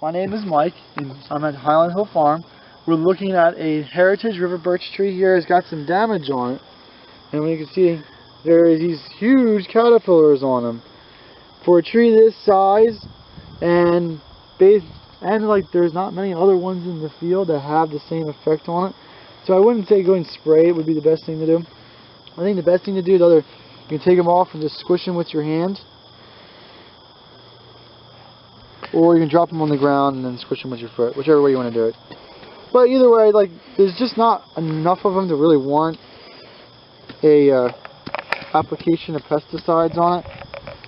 My name is Mike, and I'm at Highland Hill Farm. We're looking at a heritage river birch tree here. It's got some damage on it, and you can see there is these huge caterpillars on them. For a tree this size, and like there's not many other ones in the field that have the same effect on it, so I wouldn't say go and spray it would be the best thing to do. I think the best thing to do is either you can take them off and just squish them with your hand, or you can drop them on the ground and then squish them with your foot, whichever way you want to do it. But either way, like, there's just not enough of them to really warrant a application of pesticides on it.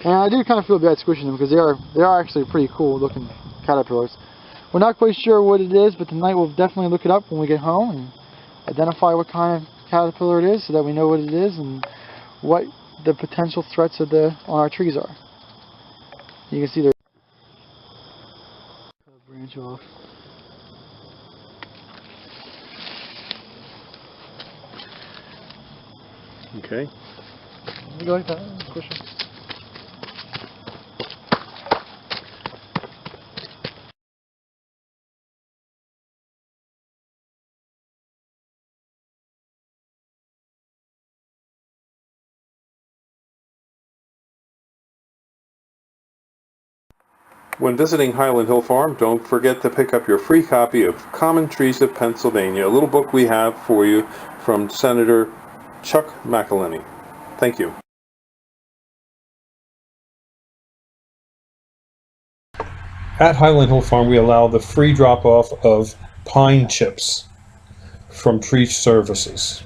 And I do kind of feel bad squishing them because they are actually pretty cool looking caterpillars. We're not quite sure what it is, but tonight we'll definitely look it up when we get home and identify what kind of caterpillar it is so that we know what it is and what the potential threats of on our trees are. You can see they're branch off. Okay. You like that? Squish it. When visiting Highland Hill Farm, don't forget to pick up your free copy of Common Trees of Pennsylvania, a little book we have for you from Senator Chuck McElhinney. Thank you. At Highland Hill Farm, we allow the free drop-off of pine chips from tree services.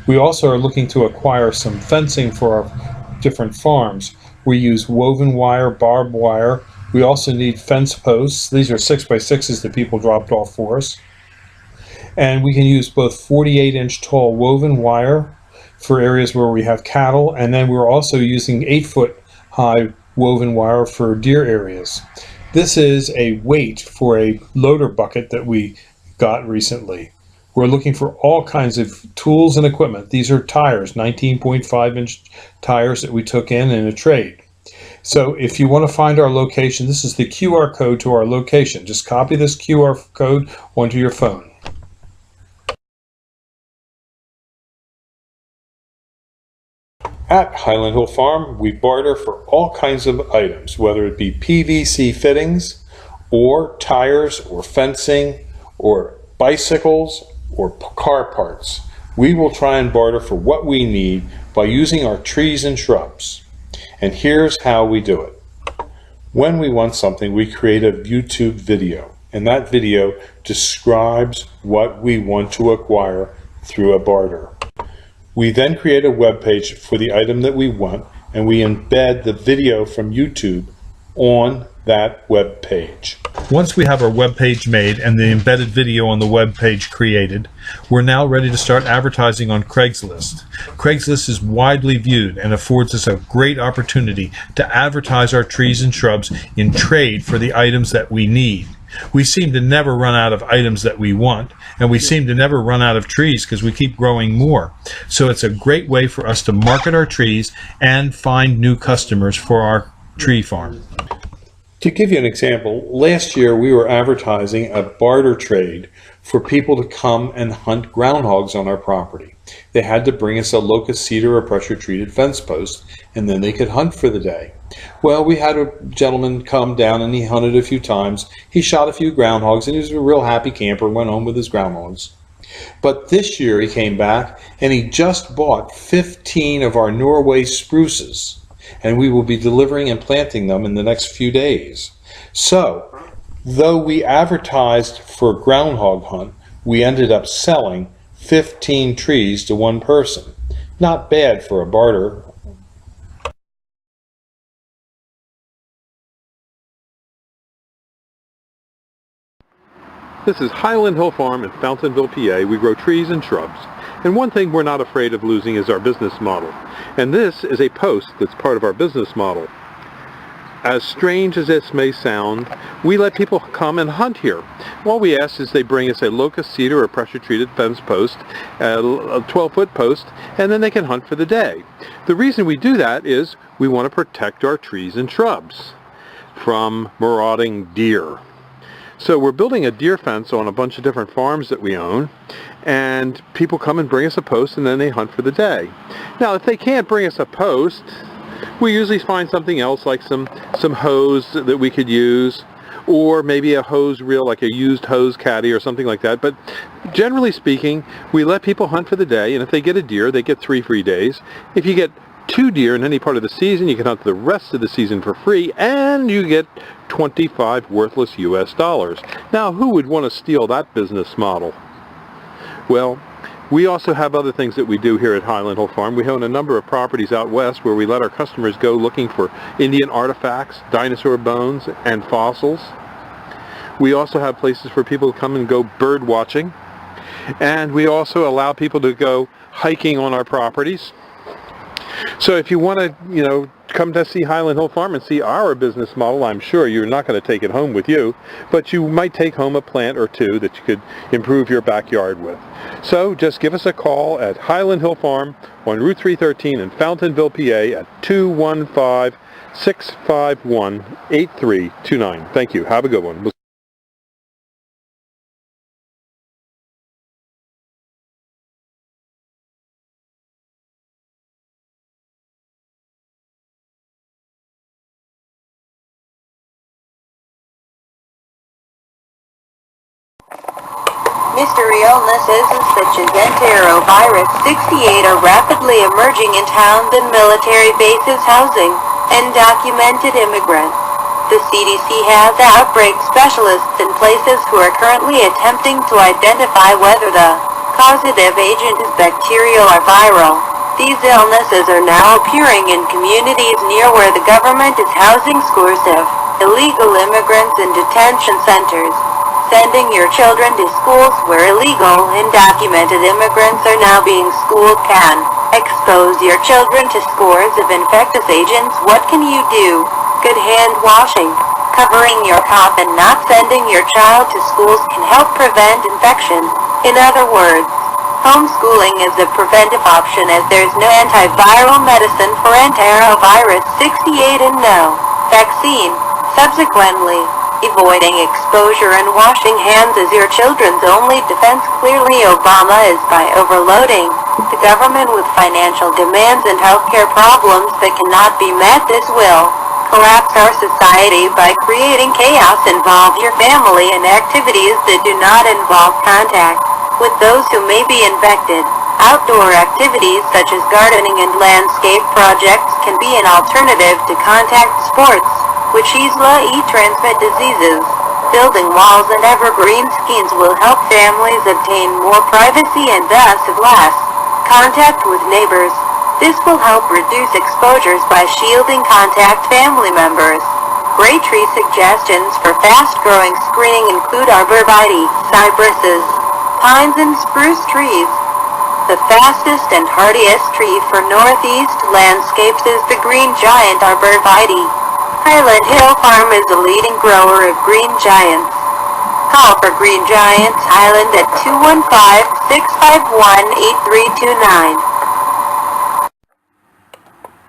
We also are looking to acquire some fencing for our different farms. We use woven wire, barbed wire. We also need fence posts. These are 6x6s that people dropped off for us. And we can use both 48-inch tall woven wire for areas where we have cattle, and then we're also using 8-foot high woven wire for deer areas. This is a weight for a loader bucket that we got recently. We're looking for all kinds of tools and equipment. These are tires, 19.5-inch tires that we took in a trade. So if you want to find our location, this is the QR code to our location. Just copy this QR code onto your phone. At Highland Hill Farm, we barter for all kinds of items, whether it be PVC fittings, or tires, or fencing, or bicycles, or car parts. We will try and barter for what we need by using our trees and shrubs. And here's how we do it. When we want something, we create a YouTube video, and that video describes what we want to acquire through a barter. We then create a web page for the item that we want, and we embed the video from YouTube on that web page. Once we have our web page made and the embedded video on the web page created, we're now ready to start advertising on Craigslist. Craigslist is widely viewed and affords us a great opportunity to advertise our trees and shrubs in trade for the items that we need. We seem to never run out of items that we want, and we seem to never run out of trees because we keep growing more. So it's a great way for us to market our trees and find new customers for our tree farm. To give you an example, last year we were advertising a barter trade for people to come and hunt groundhogs on our property. They had to bring us a locust cedar or pressure treated fence post, and then they could hunt for the day. Well, we had a gentleman come down and he hunted a few times. He shot a few groundhogs and he was a real happy camper, went home with his groundhogs. But this year he came back and he just bought 15 of our Norway spruces, and we will be delivering and planting them in the next few days. So, though we advertised for a groundhog hunt, we ended up selling 15 trees to one person. Not bad for a barter. This is Highland Hill Farm in Fountainville, PA. We grow trees and shrubs. And one thing we're not afraid of losing is our business model. And this is a post that's part of our business model. As strange as this may sound, we let people come and hunt here. All we ask is they bring us a locust cedar or pressure-treated fence post, a 12-foot post, and then they can hunt for the day. The reason we do that is we want to protect our trees and shrubs from marauding deer. So we're building a deer fence on a bunch of different farms that we own, and people come and bring us a post and then they hunt for the day. Now if they can't bring us a post, we usually find something else like some hose that we could use, or maybe a hose reel, like a used hose caddy or something like that. But generally speaking, we let people hunt for the day, and if they get a deer, they get 3 free days. If you get 2 deer in any part of the season, you can hunt the rest of the season for free, and you get 25 worthless US dollars. Now, who would want to steal that business model? Well, we also have other things that we do here at Highland Hill Farm. We own a number of properties out west where we let our customers go looking for Indian artifacts, dinosaur bones, and fossils. We also have places for people to come and go bird watching. And we also allow people to go hiking on our properties. So if you want to, come to see Highland Hill Farm and see our business model, I'm sure you're not going to take it home with you, but you might take home a plant or two that you could improve your backyard with. So just give us a call at Highland Hill Farm on Route 313 in Fountainville, PA at 215-651-8329. Thank you. Have a good one. Mystery illnesses such as enterovirus 68 are rapidly emerging in towns and military bases housing undocumented immigrants. The CDC has outbreak specialists in places who are currently attempting to identify whether the causative agent is bacterial or viral. These illnesses are now appearing in communities near where the government is housing scores of illegal immigrants in detention centers. Sending your children to schools where illegal, undocumented immigrants are now being schooled can expose your children to scores of infectious agents. What can you do? Good hand washing, covering your cough, and not sending your child to schools can help prevent infection. In other words, homeschooling is a preventive option as there's no antiviral medicine for enterovirus 68 and no vaccine. Subsequently, avoiding exposure and washing hands is your children's only defense. Clearly, Obama is by overloading the government with financial demands and healthcare problems that cannot be met. This will collapse our society by creating chaos. Involve your family in activities that do not involve contact with those who may be infected. Outdoor activities such as gardening and landscape projects can be an alternative to contact sports, which easily transmit diseases. Building walls and evergreen screens will help families obtain more privacy and thus have less contact with neighbors. This will help reduce exposures by shielding contact family members. Great tree suggestions for fast-growing screening include arborvitae, cypresses, pines, and spruce trees. The fastest and hardiest tree for northeast landscapes is the green giant arborvitae. Highland Hill Farm is a leading grower of green giants. Call for Green Giants Highland at 215-651-8329.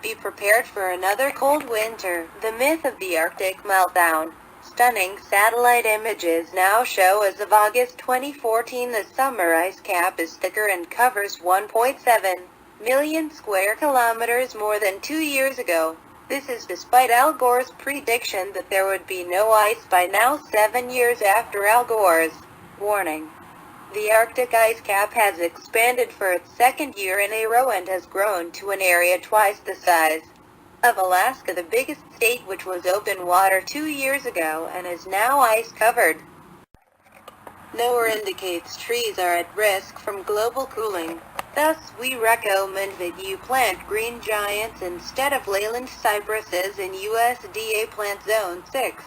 Be prepared for another cold winter. The myth of the Arctic meltdown. Stunning satellite images now show as of August 2014 the summer ice cap is thicker and covers 1.7 million square kilometers more than 2 years ago. This is despite Al Gore's prediction that there would be no ice by now 7 years after Al Gore's warning. The Arctic ice cap has expanded for its second year in a row and has grown to an area twice the size of Alaska, the biggest state, which was open water 2 years ago and is now ice covered. Nowhere indicates trees are at risk from global cooling. Thus, we recommend that you plant green giants instead of leyland cypresses in USDA Plant Zone 6.